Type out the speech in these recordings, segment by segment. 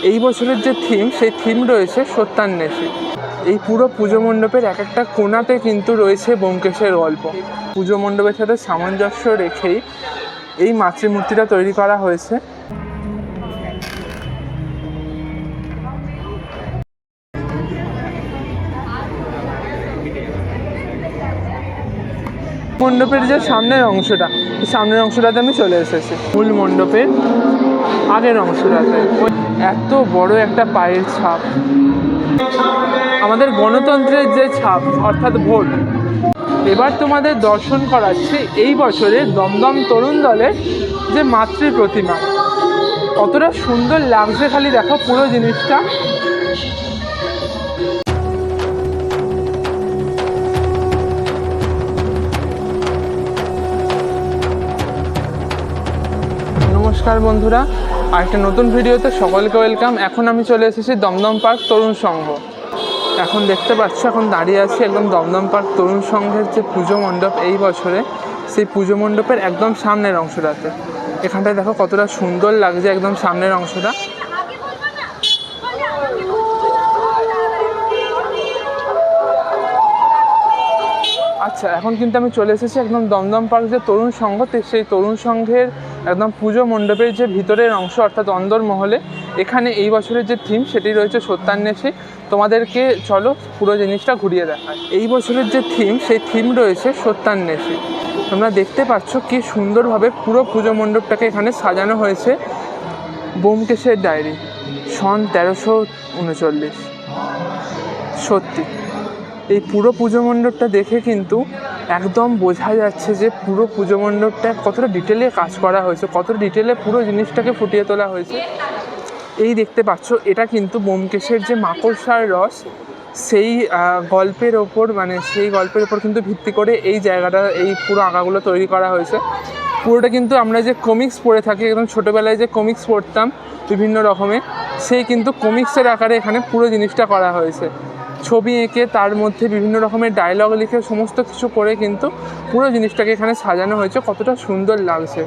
এই বছরের যে থিম, সেই থিম রয়েছে সত্যান্বেষী। এই পুরো পুজো মণ্ডপের এক একটা কোণাতে কিন্তু রয়েছে ব্যোমকেশের গল্প। পুজো মণ্ডপের সাথে সামঞ্জস্য রেখেই এই মাতৃমূর্তিটা তৈরি করা হয়েছে। মণ্ডপের যে সামনের অংশটাতে আমি চলে এসেছি। মূল মণ্ডপের আগের অংশটাতে এত বড় একটা পায়ের ছাপ, আমাদের গণতন্ত্রের যে ছাপ অর্থাৎ ভোট। এবার তোমাদের দর্শন করাচ্ছি এই বছরের দমদম তরুণ দলের যে মাতৃ প্রতিমা। কতটা সুন্দর লাগছে খালি দেখো পুরো জিনিসটা। নমস্কার বন্ধুরা, আরেকটা নতুন ভিডিওতে সকলকে ওয়েলকাম। এখন আমি চলে এসেছি দমদম পার্ক তরুণ সংঘ। এখন দেখতে পাচ্ছ, এখন দাঁড়িয়ে আছি একদম দমদম পার্ক তরুণ সংঘের যে পুজো মণ্ডপ এই বছরে, সেই পুজো মণ্ডপের একদম সামনের অংশটাতে। এখানটায় দেখো কতটা সুন্দর লাগছে একদম সামনের অংশটা। আচ্ছা, এখন কিন্তু আমি চলে এসেছি একদম দমদম পার্ক যে তরুণ সংঘ, সেই তরুণ সংঘের একদম পুজো মণ্ডপের যে ভিতরের অংশ অর্থাৎ অন্দরমহলে। এখানে এই বছরের যে থিম সেটি রয়েছে সত্যান্বেষী। তোমাদেরকে চলো পুরো জিনিসটা ঘুরিয়ে দেখায়। এই বছরের যে থিম, সেই থিম রয়েছে সত্যান্বেষী। তোমরা দেখতে পাচ্ছ কি সুন্দরভাবে পুরো পুজো মণ্ডপটাকে এখানে সাজানো হয়েছে। ব্যোমকেশের ডায়েরি, সন 1339। সত্যি এই পুরো পুজো মণ্ডপটা দেখে কিন্তু একদম বোঝা যাচ্ছে যে পুরো পুজো মণ্ডপটা কতটা ডিটেলে কাজ করা হয়েছে, কতটা ডিটেলে পুরো জিনিসটাকে ফুটিয়ে তোলা হয়েছে। এই দেখতে পাচ্ছ, এটা কিন্তু ব্যোমকেশের যে মাকড়সার রস, সেই গল্পের ওপর কিন্তু ভিত্তি করে এই জায়গাটা, এই পুরো আঁকাগুলো তৈরি করা হয়েছে। পুরোটা কিন্তু আমরা যে কমিক্স পড়ে থাকি, একদম ছোটোবেলায় যে কমিক্স পড়তাম বিভিন্ন রকমের, সেই কিন্তু কমিক্সের আকারে এখানে পুরো জিনিসটা করা হয়েছে। ছবি এঁকে তার মধ্যে বিভিন্ন রকমের ডায়লগ লিখে সমস্ত কিছু করে কিন্তু পুরো জিনিসটাকে এখানে সাজানো হয়েছে। কতটা সুন্দর লাগছে।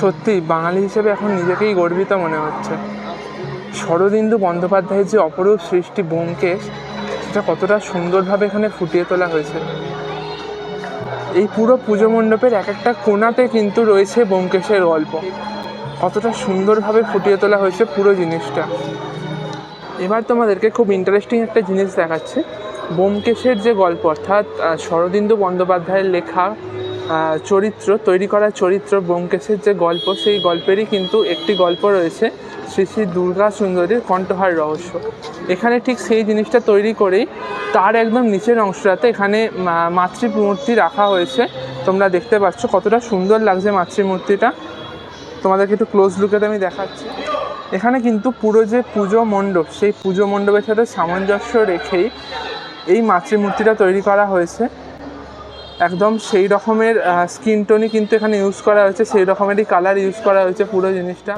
সত্যি বাঙালি হিসেবে এখন নিজেকেই গর্বিত মনে হচ্ছে। শরদিন্দু বন্দ্যোপাধ্যায়ের যে অপরূপ সৃষ্টি ব্যোমকেশ, সেটা কতটা সুন্দরভাবে এখানে ফুটিয়ে তোলা হয়েছে। এই পুরো পুজো মণ্ডপের এক একটা কোণাতে কিন্তু রয়েছে ব্যোমকেশের গল্প। কতটা সুন্দরভাবে ফুটিয়ে তোলা হয়েছে পুরো জিনিসটা। এবার তোমাদেরকে খুব ইন্টারেস্টিং একটা জিনিস দেখাচ্ছে। ব্যোমকেশের যে গল্প, অর্থাৎ শরদিন্দু বন্দ্যোপাধ্যায়ের লেখা চরিত্র, তৈরি করা চরিত্র ব্যোমকেশের যে গল্প, সেই গল্পেরই কিন্তু একটি গল্প রয়েছে শ্রী শ্রী দুর্গা সুন্দরীর কণ্ঠহার রহস্য। এখানে ঠিক সেই জিনিসটা তৈরি করেই তার একদম নিচের অংশটাতে এখানে মাতৃমূর্তি রাখা হয়েছে। তোমরা দেখতে পাচ্ছ কতটা সুন্দর লাগছে মাতৃমূর্তিটা। তোমাদেরকে একটু ক্লোজ লুকেতে আমি দেখাচ্ছি। এখানে কিন্তু পুরো যে পুজো মণ্ডপ, সেই পুজো মণ্ডপের সাথে সামঞ্জস্য রেখেই এই মাতৃমূর্তিটা তৈরি করা হয়েছে। একদম সেই রকমের স্কিন টোনই কিন্তু এখানে ইউজ করা হয়েছে, সেই রকমেরই কালার ইউজ করা হয়েছে পুরো জিনিসটা।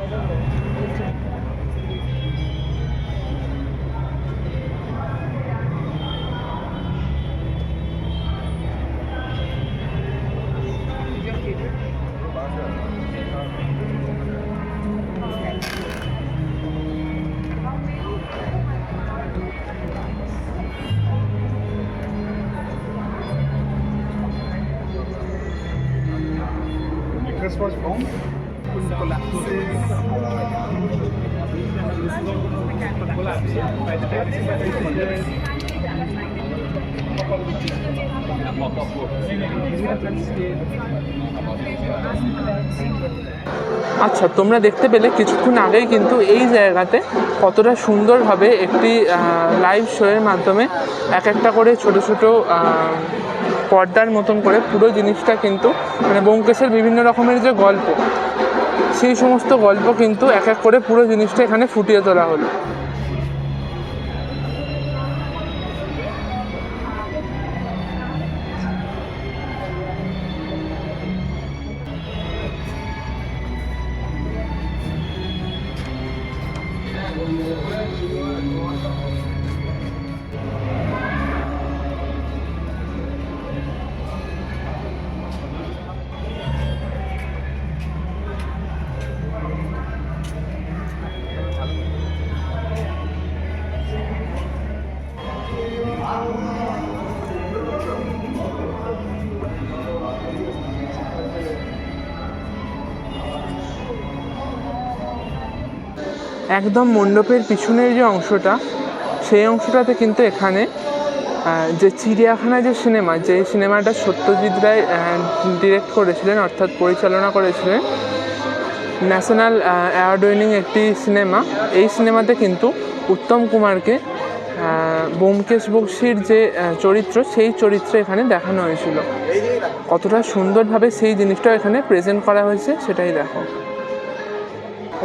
Was bom und আচ্ছা, তোমরা দেখতে পেলে কিছুক্ষণ আগেই কিন্তু এই জায়গাতে কতটা সুন্দরভাবে একটি লাইভ শোয়ের মাধ্যমে এক একটা করে ছোট ছোট পর্দার মতন করে পুরো জিনিসটা কিন্তু মানে ব্যোমকেশের বিভিন্ন রকমের যে গল্প, সেই সমস্ত গল্প কিন্তু এক এক করে পুরো জিনিসটা এখানে ফুটিয়ে তোলা হলো। একদম মণ্ডপের পিছনের যে অংশটা, সেই অংশটাতে কিন্তু এখানে যে চিড়িয়াখানা যে সিনেমাটা সত্যজিৎ রায় ডিরেক্ট করেছিলেন, অর্থাৎ পরিচালনা করেছিলেন, ন্যাশনাল অ্যাওয়ার্ড উইনিং একটি সিনেমা। এই সিনেমাতে কিন্তু উত্তম কুমারকে ব্যোমকেশ বক্সির যে চরিত্র, সেই চরিত্রে এখানে দেখানো হয়েছিল। কতটা সুন্দরভাবে সেই জিনিসটা এখানে প্রেজেন্ট করা হয়েছে সেটাই দেখো।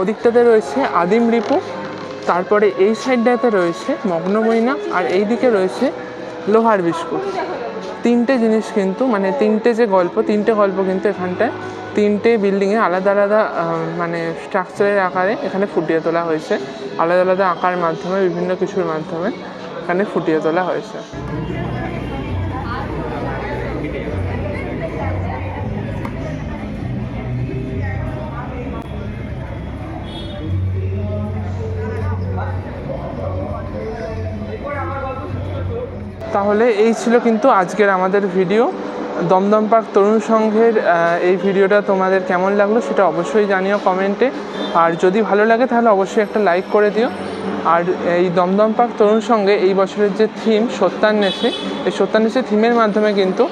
ওদিকটাতে রয়েছে আদিম রিপু, তারপরে এই সাইডটাতে রয়েছে মগ্নময়না, আর এই দিকে রয়েছে লোহার বিস্কুট। তিনটে জিনিস কিন্তু, মানে তিনটে গল্প কিন্তু এখানটায় তিনটে বিল্ডিংয়ে আলাদা আলাদা মানে স্ট্রাকচারের আকারে এখানে ফুটিয়ে তোলা হয়েছে। আলাদা আলাদা আঁকার মাধ্যমে, বিভিন্ন কিছুর মাধ্যমে এখানে ফুটিয়ে তোলা হয়েছে। তাহলে এই ছিল কিন্তু আজকের আমাদের ভিডিও। দমদম পার্ক তরুণ সংঘের এই ভিডিওটা তোমাদের কেমন লাগলো সেটা অবশ্যই জানিও কমেন্টে। আর যদি ভালো লাগে তাহলে অবশ্যই একটা লাইক করে দিও। আর এই দমদম পার্ক তরুণ সংঘে এই বছরের যে থিম সত্যান্বেষী, এই সত্যান্বেষী থিমের মাধ্যমে কিন্তু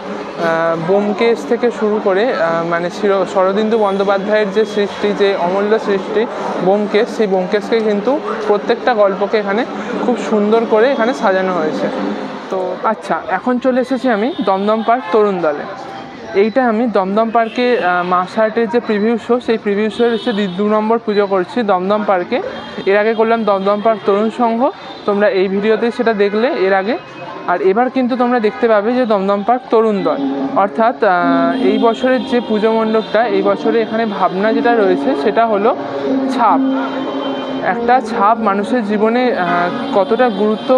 ব্যোমকেশ থেকে শুরু করে মানে শরদিন্দু বন্দ্যোপাধ্যায়ের যে সৃষ্টি, যে অমূল্য সৃষ্টি ব্যোমকেশ, সেই ব্যোমকেশকে কিন্তু প্রত্যেকটা গল্পকে এখানে খুব সুন্দর করে এখানে সাজানো হয়েছে। তো আচ্ছা, এখন চলে এসেছি আমি দমদম পার্ক তরুণ দলে। এইটা আমি দমদম পার্কে মাসার্টের যে প্রিভিউ শো, সেই প্রিভিউ শোয়ের হচ্ছে 2 নম্বর পুজো করছি দমদম পার্কে। এর আগে করলাম দমদম পার্ক তরুণ সংঘ, তোমরা এই ভিডিওতেই সেটা দেখলে এর আগে। আর এবার কিন্তু তোমরা দেখতে পাবে যে দমদম পার্ক তরুণ দল, অর্থাৎ এই বছরের যে পুজো মণ্ডপটা, এই বছরে এখানে ভাবনা যেটা রয়েছে সেটা হলো ছাপ। একটা ছাপ মানুষের জীবনে কতটা গুরুত্ব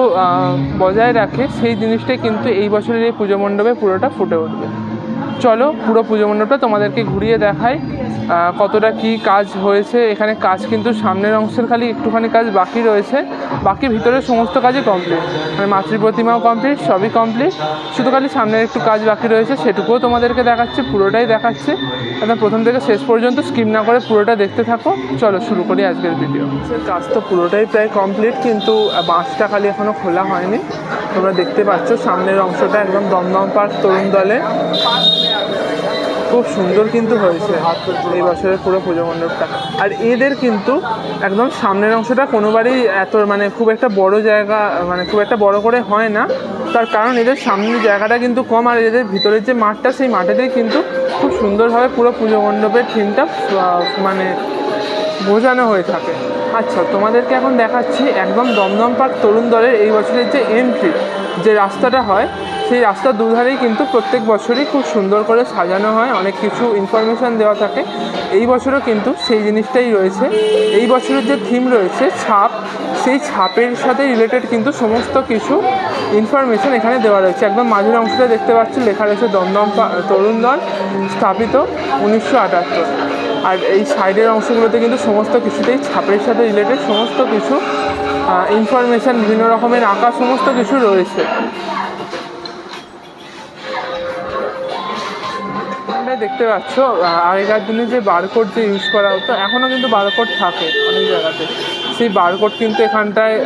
বজায় রাখে, সেই জিনিসটাই কিন্তু এই বছরের এই পুজো মণ্ডপে পুরোটা ফুটে উঠবে। চলো পুরো পুজো মণ্ডপটা তোমাদেরকে ঘুরিয়ে দেখাই কতটা কি কাজ হয়েছে। এখানে কাজ কিন্তু সামনের অংশের খালি একটুখানি কাজ বাকি রয়েছে, বাকি ভিতরের সমস্ত কাজই কমপ্লিট, মানে মাতৃ প্রতিমাও কমপ্লিট, সবই কমপ্লিট, শুধু খালি সামনের একটু কাজ বাকি রয়েছে, সেটুকুও তোমাদেরকে দেখাচ্ছে, পুরোটাই দেখাচ্ছে। একদম প্রথম থেকে শেষ পর্যন্ত স্কিপ না করে পুরোটা দেখতে থাকো। চলো শুরু করি আজকের ভিডিও। কাজ তো পুরোটাই প্রায় কমপ্লিট, কিন্তু বাঁশটা খালি এখনও খোলা হয়নি। তোমরা দেখতে পাচ্ছ সামনের অংশটা একদম দমদম পার্ক তরুণ দলে খুব সুন্দর কিন্তু হয়েছে এই বছরের পুরো পুজো মণ্ডপটা। আর এদের কিন্তু একদম সামনের অংশটা কোনোবারই এত মানে খুব একটা বড় জায়গা, মানে খুব একটা বড় করে হয় না, তার কারণ এদের সামনের জায়গাটা কিন্তু কম। আর এদের ভিতরের যে মাঠটা, সেই মাঠেতেই কিন্তু খুব সুন্দরভাবে পুরো পুজো মণ্ডপের থিমটা মানে বোঝানো হয়ে থাকে। আচ্ছা, তোমাদেরকে এখন দেখাচ্ছি একদম দমদম পার্ক তরুণ দলের এই বছরের যে এন্ট্রি, যে রাস্তাটা হয়, সেই রাস্তার দুধারেই কিন্তু প্রত্যেক বছরই খুব সুন্দর করে সাজানো হয়, অনেক কিছু ইনফরমেশান দেওয়া থাকে। এই বছরও কিন্তু সেই জিনিসটাই রয়েছে। এই বছরের যে থিম রয়েছে ছাপ, সেই ছাপের সাথে রিলেটেড কিন্তু সমস্ত কিছু ইনফরমেশান এখানে দেওয়া রয়েছে। একদম মাঝের অংশটা দেখতে পাচ্ছি লেখা রয়েছে দমদম তরুণ দল স্থাপিত 1978। আর এই সাইডের অংশগুলোতে কিন্তু সমস্ত কিছুতেই ছাপের সাথে রিলেটেড সমস্ত কিছু ইনফরমেশান, বিভিন্ন রকমের আঁকা সমস্ত কিছু রয়েছে। দেখতে পাচ্ছ আগেকার দিনে যে বারকোড যে ইউজ করা হতো, এখনও কিন্তু বারকোড থাকে অনেক জায়গাতে। সেই বারকোড কিন্তু এখানটায়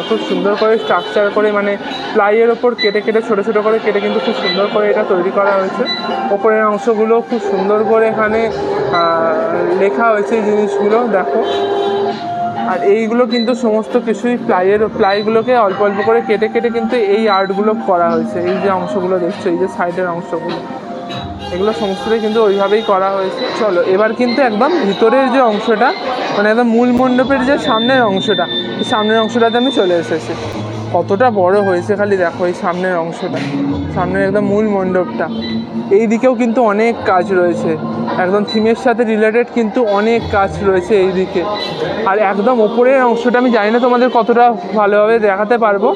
খুব সুন্দর করে স্ট্রাকচার করে, মানে প্লাইয়ের ওপর কেটে কেটে ছোটো ছোটো করে কেটে কিন্তু খুব সুন্দর করে এটা তৈরি করা হয়েছে। ওপরের অংশগুলো খুব সুন্দর করে এখানে লেখা হয়েছে এই জিনিসগুলো দেখো। আর এইগুলো কিন্তু সমস্ত কিছুই প্লাইগুলোকে অল্প অল্প করে কেটে কেটে কিন্তু এই আর্টগুলো করা হয়েছে। এই যে অংশগুলো দেখছো, এই যে সাইডের অংশগুলো, এগুলো সমস্তটাই কিন্তু ওইভাবেই করা হয়েছে। চলো এবার কিন্তু একদম ভিতরের যে অংশটা, মানে একদম মূল মণ্ডপের যে সামনের অংশটা, এই সামনের অংশটাতে আমি চলে এসেছি। কতটা বড় হয়েছে খালি দেখো এই সামনের অংশটা, সামনের একদম মূল মণ্ডপটা। এই দিকেও কিন্তু অনেক কাজ রয়েছে, একদম থিমের সাথে রিলেটেড কিন্তু অনেক কাজ রয়েছে এই দিকে। আর একদম ওপরের অংশটা আমি জানি না তোমাদের কতটা ভালোভাবে দেখাতে পারবো,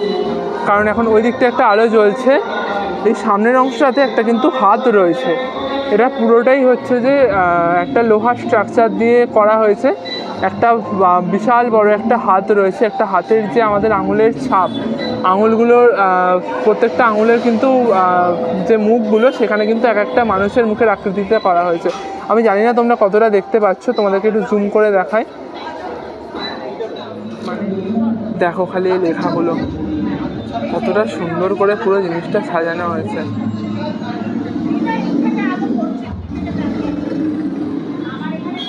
কারণ এখন ওই দিকটা একটা আলো জ্বলছে। এই সামনের অংশটাতে একটা কিন্তু হাত রয়েছে, এটা পুরোটাই হচ্ছে যে একটা লোহার স্ট্রাকচার দিয়ে করা হয়েছে। একটা বিশাল বড় একটা হাত রয়েছে, একটা হাতের যে আমাদের আঙুলের ছাপ, আঙুলগুলোর প্রত্যেকটা আঙুলের কিন্তু যে মুখগুলো সেখানে কিন্তু এক একটা মানুষের মুখের আকৃতিতে করা হয়েছে। আমি জানি না তোমরা কতটা দেখতে পাচ্ছ, তোমাদেরকে একটু জুম করে দেখাই। দেখো খালি এই লেখাগুলো কতটা সুন্দর করে পুরো জিনিসটা সাজানো হয়েছে।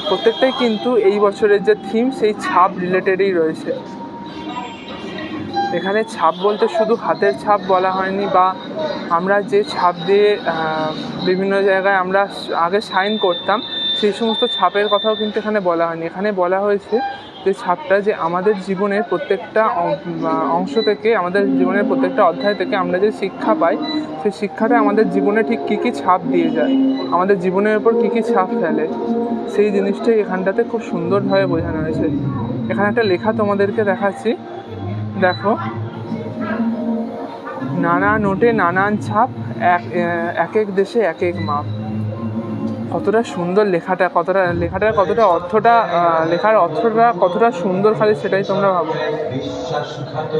প্রত্যেকটাই কিন্তু এই বছরের যে থিম সেই ছাপ রিলেটেডই রয়েছে। এখানে ছাপ বলতে শুধু হাতের ছাপ বলা হয়নি, বা আমরা যে ছাপ দিয়ে বিভিন্ন জায়গায় আমরা আগে সাইন করতাম সেই সমস্ত ছাপের কথাও কিন্তু এখানে বলা হয়নি। এখানে বলা হয়েছে যে ছাপটা যে আমাদের জীবনের প্রত্যেকটা অংশ থেকে, আমাদের জীবনের প্রত্যেকটা অধ্যায় থেকে আমরা যে শিক্ষা পাই সেই শিক্ষাটা আমাদের জীবনে ঠিক কী কী ছাপ দিয়ে যায়, আমাদের জীবনের উপর কী কী ছাপ ফেলে, সেই জিনিসটাই এখানটাতে খুব সুন্দরভাবে বোঝানো হয়েছে। এখানে একটা লেখা তোমাদেরকে দেখাচ্ছি, দেখো, নানা নোটে নানান ছাপ, এক এক দেশে এক এক মাপ। কতটা সুন্দর লেখাটা, লেখাটার কতটা অর্থটা, লেখার অর্থটা কতটা সুন্দর, খালি সেটাই তোমরা ভাবো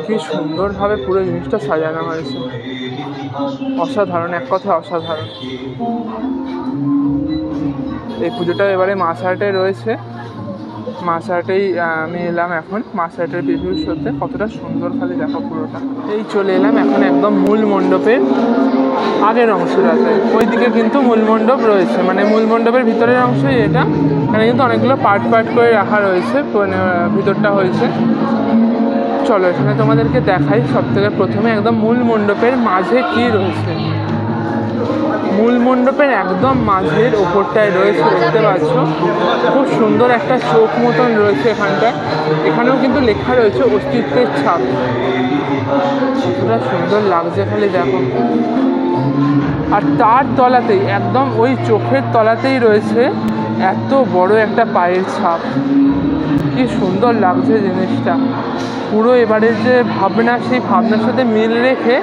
কি সুন্দরভাবে পুরো জিনিসটা সাজানো হয়েছে। অসাধারণ, এক কথা অসাধারণ। এই পুজোটা এবারে মাসার্টে রয়েছে, মাসার্টেই আমি এলাম এখন, মাসার্টের রিভিউ শোতে। কতটা সুন্দর খালি দেখো পুরোটা। এই চলে এলাম এখন একদম মূল মণ্ডপের আগের অংশটাতে। ওইদিকে কিন্তু মূল মণ্ডপ রয়েছে, মানে মূল মণ্ডপের ভিতরের অংশই এটা। এখানে কিন্তু অনেকগুলো পার্ট পার্ট করে রাখা রয়েছে, ভিতরটা হয়েছে। চলো এখানে তোমাদেরকে দেখাই সব থেকে প্রথমে একদম মূল মণ্ডপের মাঝে কি রয়েছে। মূল মণ্ডপের একদম মাঝের ওপরটায় রয়েছে, দেখতে পাচ্ছ, খুব সুন্দর একটা চোখ মতন রয়েছে এখানটায়। এখানেও কিন্তু লেখা রয়েছে অস্তিত্বের ছাপ। কতটা সুন্দর লাগছে খালি দেখো। আর তার তলাতেই, একদম ওই চোখের তলাতেই রয়েছে এত বড় একটা পায়ের ছাপ। কি সুন্দর লাগছে জিনিসটা। পুরো এবারের যে ভাবনা, সেই ভাবনার সাথে মিল রেখে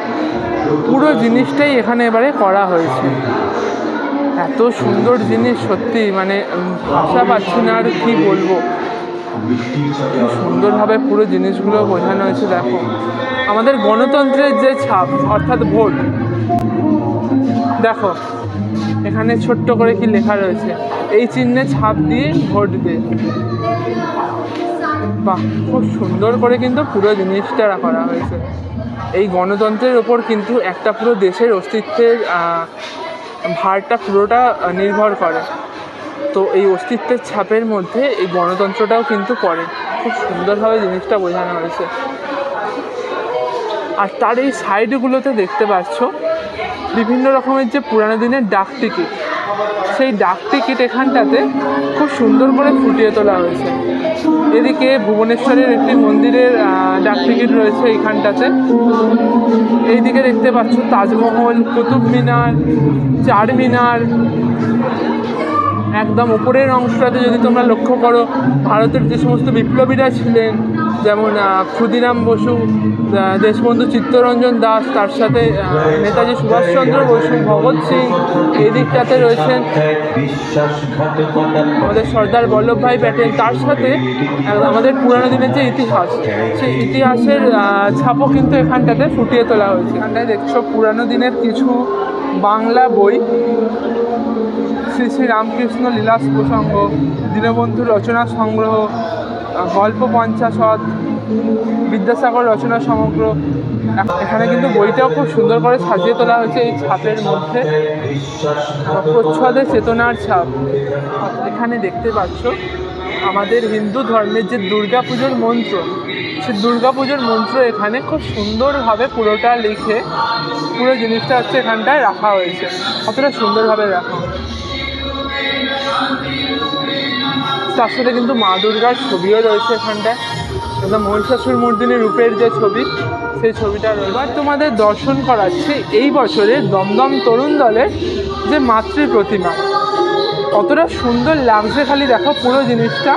পুরো জিনিসটাই এখানে এবারে করা হয়েছে। এত সুন্দর জিনিস, সত্যি মানে ভাষা পাচ্ছি না আর কি বলবো। কি সুন্দরভাবে পুরো জিনিসগুলো বোঝানো হয়েছে। দেখো আমাদের গণতন্ত্রের যে ছাপ, অর্থাৎ ভোট, দেখো এখানে ছোট্ট করে কি লেখা রয়েছে, এই চিহ্নে ছাপ দিয়ে ভোট দে। বাহ, খুব সুন্দর করে কিন্তু পুরো জিনিসটা করা হয়েছে। এই গণতন্ত্রের ওপর কিন্তু একটা পুরো দেশের অস্তিত্বের ভারটা পুরোটা নির্ভর করে। তো এই অস্তিত্বের ছাপের মধ্যে এই গণতন্ত্রটাও কিন্তু পড়ে। খুব সুন্দরভাবে জিনিসটা বোঝানো হয়েছে। আর তার এই সাইডগুলোতে দেখতে পাচ্ছ বিভিন্ন রকমের যে পুরানো দিনের ডাক টিকিট, সেই ডাক টিকিট এখানটাতে খুব সুন্দর করে ফুটিয়ে তোলা হয়েছে। এদিকে ভুবনেশ্বরের একটি মন্দিরের ডাক টিকিট রয়েছে এইখানটাতে। এইদিকে দেখতে পাচ্ছ তাজমহল, কুতুব মিনার, চার মিনার। একদম উপরের অংশটাতে যদি তোমরা লক্ষ্য করো, ভারতের যে সমস্ত বিপ্লবীরা ছিলেন, যেমন ক্ষুদিরাম বসু, দেশবন্ধু চিত্তরঞ্জন দাস, তার সাথে নেতাজি সুভাষচন্দ্র বসু, ভগৎ সিং। এই দিকটাতে রয়েছেন আমাদের সর্দার বল্লভভাই প্যাটেল। তার সাথে আমাদের পুরানো দিনের যে ইতিহাস, সেই ইতিহাসের ছাপও কিন্তু এখানটাতে ফুটিয়ে তোলা হয়েছে। এখানটায় দেখছো পুরানো দিনের কিছু বাংলা বই, শ্রী শ্রী রামকৃষ্ণ লীলাস প্রসঙ্গ, দীনবন্ধু রচনা সংগ্রহ, গল্প পঞ্চাশদ, বিদ্যাসাগর রচনা সমগ্র। এখানে কিন্তু বইটাও খুব সুন্দর করে সাজিয়ে তোলা হয়েছে এই ছাপের মধ্যে। প্রচ্ছদে চেতনার ছাপ। এখানে দেখতে পাচ্ছ আমাদের হিন্দু ধর্মের যে দুর্গা পুজোর মন্ত্র, সে দুর্গা পুজোর মন্ত্র এখানে খুব সুন্দরভাবে পুরোটা লিখে পুরো জিনিসটা হচ্ছে এখানটায় রাখা হয়েছে। কতটা সুন্দরভাবে রাখা। তার সাথে কিন্তু মা দুর্গার ছবিও রয়েছে এখানটায়, একদম মহিষাসুর মর্দিনী রূপের যে ছবি, সেই ছবিটা এবার তোমাদের দর্শন করাচ্ছে এই বছরে দমদম তরুণ দলের যে মাতৃ প্রতিমা। কতটা সুন্দর লাগছে খালি দেখো পুরো জিনিসটা।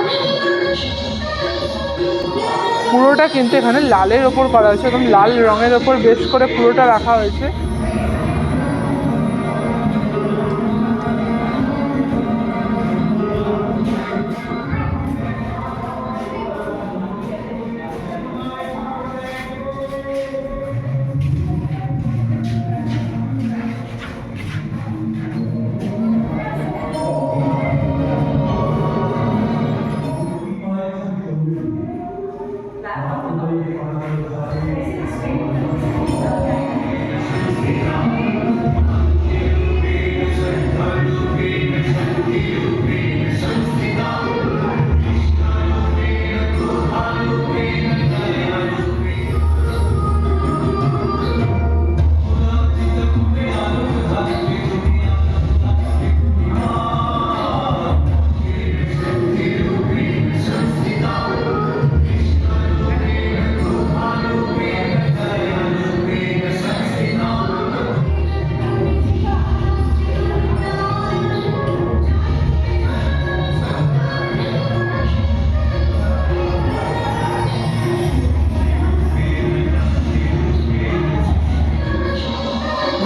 পুরোটা কিন্তু এখানে লালের ওপর করা হয়েছে, একদম লাল রঙের ওপর বেশ করে পুরোটা রাখা হয়েছে।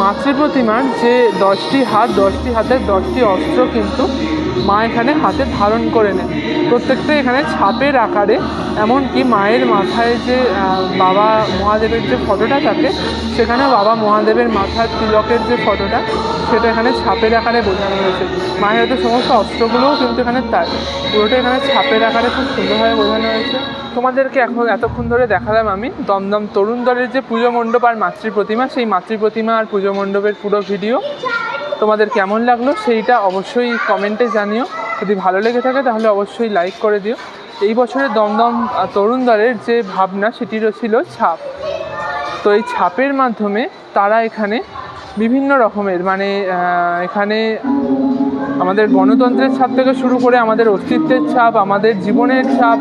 মাতৃ প্রতিমার যে 10টি হাত, 10টি হাতের 10টি অস্ত্র কিন্তু মা এখানে হাতে ধারণ করে নেয়। প্রত্যেকটা এখানে ছাপের আকারে, এমনকি মায়ের মাথায় যে বাবা মহাদেবের যে ফটোটা থাকে, সেখানে বাবা মহাদেবের মাথার তিলকের যে ফটোটা, সেটা এখানে ছাপের আকারে বোঝানো হয়েছে। মায়ের হাতে সমস্ত অস্ত্রগুলোও কিন্তু এখানে তাই, পুরোটা এখানে ছাপের আকারে খুব সুন্দরভাবে বোঝানো হয়েছে। তোমাদেরকে এখন এতক্ষণ ধরে দেখালাম আমি দমদম তরুণ দলের যে পুজো মণ্ডপ আর মাতৃ প্রতিমা, সেই মাতৃ প্রতিমা আর পুজো মণ্ডপের পুরো ভিডিও। তোমাদের কেমন লাগলো সেইটা অবশ্যই কমেন্টে জানিও। যদি ভালো লেগে থাকে তাহলে অবশ্যই লাইক করে দিও। এই বছরের দমদম তরুণ দলের যে ভাবনা সেটিরও ছিল ছাপ। তো এই ছাপের মাধ্যমে তারা এখানে বিভিন্ন রকমের মানে এখানে আমাদের গণতন্ত্রের ছাপ থেকে শুরু করে আমাদের অস্তিত্বের ছাপ, আমাদের জীবনের ছাপ,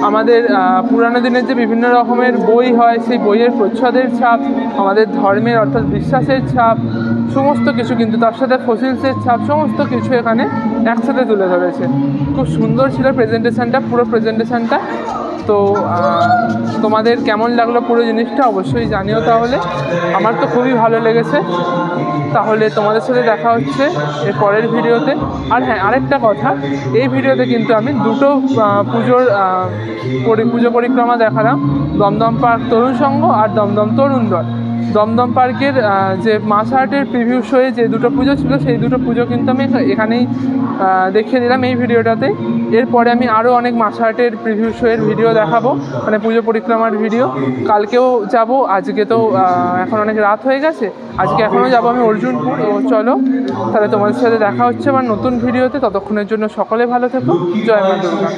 আমাদের পুরানো দিনের যে বিভিন্ন রকমের বই হয় সেই বইয়ের প্রচ্ছদের ছাপ, আমাদের ধর্মের অর্থাৎ বিশ্বাসের ছাপ, সমস্ত কিছু কিন্তু তার সাথে ফসিলসের ছাপ, সমস্ত কিছু এখানে একসাথে তুলে ধরেছে। খুব সুন্দর ছিল প্রেজেন্টেশনটা, পুরো প্রেজেন্টেশনটা। তো তোমাদের কেমন লাগলো পুরো জিনিসটা অবশ্যই জানিও। তাহলে আমার তো খুবই ভালো লেগেছে। তাহলে তোমাদের সাথে দেখা হচ্ছে এর পরের ভিডিওতে। আর হ্যাঁ, আরেকটা কথা, এই ভিডিওতে কিন্তু আমি দুটো পুজো পরিক্রমা দেখালাম, দমদম পার্ক তরুণ সংঘ আর দমদম তরুণ দল। দমদম পার্কের যে মাছ আর্টের প্রিভিউ শোয়ে যে দুটো পুজো ছিল, সেই দুটো পুজো কিন্তু আমি এখানেই দেখিয়ে দিলাম এই ভিডিওটাতে। এরপরে আমি আরও অনেক মাছ আর্টের প্রিভিউ শোয়ের ভিডিও দেখাবো, মানে পুজো পরিক্রমার ভিডিও। কালকেও যাব, আজকে তো এখন অনেক রাত হয়ে গেছে, আজকে এখনও যাবো আমি অর্জুনপুর। ও চলো তাহলে তোমাদের সাথে দেখা হচ্ছে আমার নতুন ভিডিওতে। ততক্ষণের জন্য সকলে ভালো থেকো। জয় মা দুর্গা।